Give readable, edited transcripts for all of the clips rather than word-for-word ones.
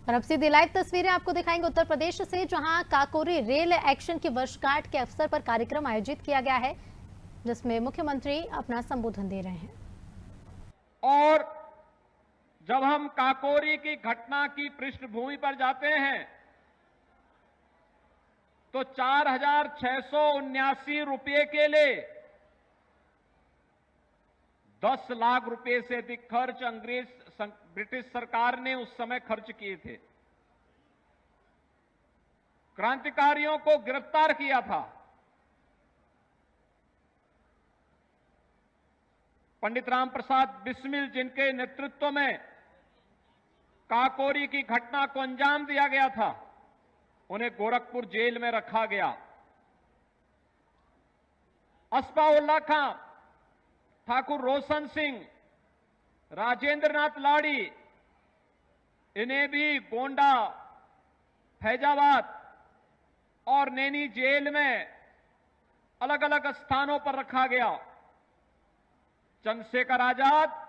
और अब सीधी लाइव तस्वीरें आपको दिखाएंगे उत्तर प्रदेश से, जहां काकोरी रेल एक्शन की वर्षगांठ के अवसर पर कार्यक्रम आयोजित किया गया है, जिसमें मुख्यमंत्री अपना संबोधन दे रहे हैं। और जब हम काकोरी की घटना की पृष्ठभूमि पर जाते हैं तो 4,679 रुपये के लिए 10 लाख रुपए से अधिक खर्च ब्रिटिश सरकार ने उस समय खर्च किए थे। क्रांतिकारियों को गिरफ्तार किया था। पंडित राम प्रसाद बिस्मिल, जिनके नेतृत्व में काकोरी की घटना को अंजाम दिया गया था, उन्हें गोरखपुर जेल में रखा गया। अस्फाउल्लाह खां, ठाकुर रोशन सिंह, राजेंद्र नाथ लाड़ी, इन्हें भी गोंडा, फैजाबाद और नैनी जेल में अलग अलग स्थानों पर रखा गया। चंद्रशेखर आजाद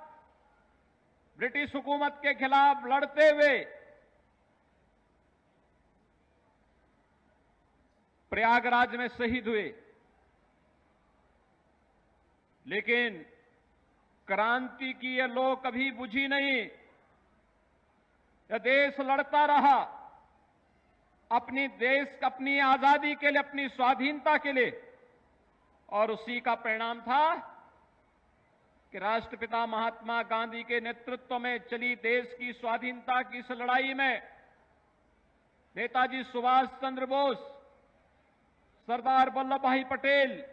ब्रिटिश हुकूमत के खिलाफ लड़ते हुए प्रयागराज में शहीद हुए, लेकिन क्रांति की यह लौ कभी बुझी नहीं। यह देश लड़ता रहा अपनी आजादी के लिए, अपनी स्वाधीनता के लिए, और उसी का परिणाम था कि राष्ट्रपिता महात्मा गांधी के नेतृत्व में चली देश की स्वाधीनता की इस लड़ाई में नेताजी सुभाष चंद्र बोस, सरदार वल्लभ भाई पटेल,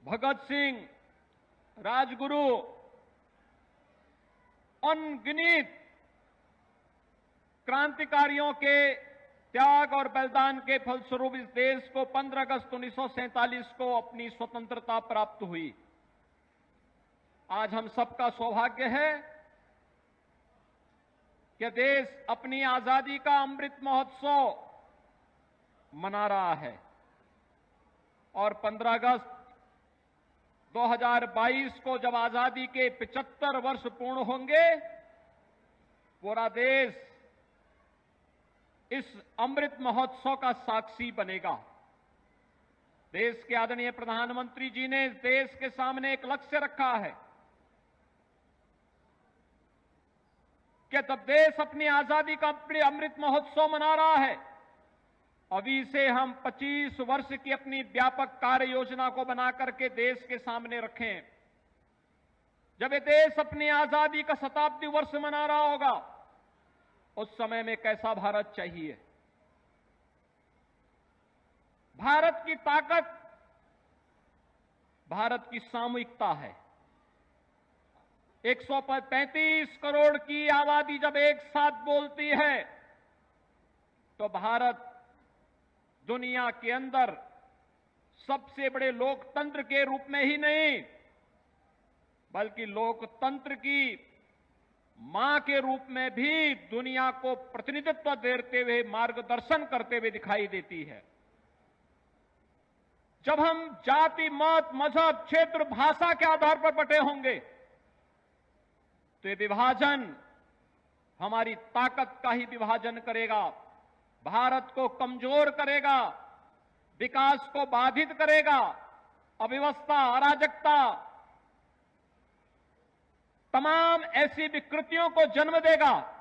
भगत सिंह, राजगुरु, अनगिनत क्रांतिकारियों के त्याग और बलिदान के फलस्वरूप इस देश को 15 अगस्त 1947 को अपनी स्वतंत्रता प्राप्त हुई। आज हम सबका सौभाग्य है कि देश अपनी आजादी का अमृत महोत्सव मना रहा है और 15 अगस्त 2022 को जब आजादी के 75 वर्ष पूर्ण होंगे, पूरा देश इस अमृत महोत्सव का साक्षी बनेगा। देश के आदरणीय प्रधानमंत्री जी ने देश के सामने एक लक्ष्य रखा है कि जब देश अपनी आजादी का अमृत महोत्सव मना रहा है, अभी से हम 25 वर्ष की अपनी व्यापक कार्य योजना को बना करके देश के सामने रखें। जब ये देश अपनी आजादी का शताब्दी वर्ष मना रहा होगा, उस समय में कैसा भारत चाहिए? भारत की ताकत भारत की सामूहिकता है। 135 करोड़ की आबादी जब एक साथ बोलती है तो भारत दुनिया के अंदर सबसे बड़े लोकतंत्र के रूप में ही नहीं, बल्कि लोकतंत्र की मां के रूप में भी दुनिया को प्रतिनिधित्व देते हुए, मार्गदर्शन करते हुए दिखाई देती है। जब हम जाति, मत, मजहब, क्षेत्र, भाषा के आधार पर बटे होंगे तो ये विभाजन हमारी ताकत का ही विभाजन करेगा, भारत को कमजोर करेगा, विकास को बाधित करेगा, अव्यवस्था, अराजकता, तमाम ऐसी विकृतियों को जन्म देगा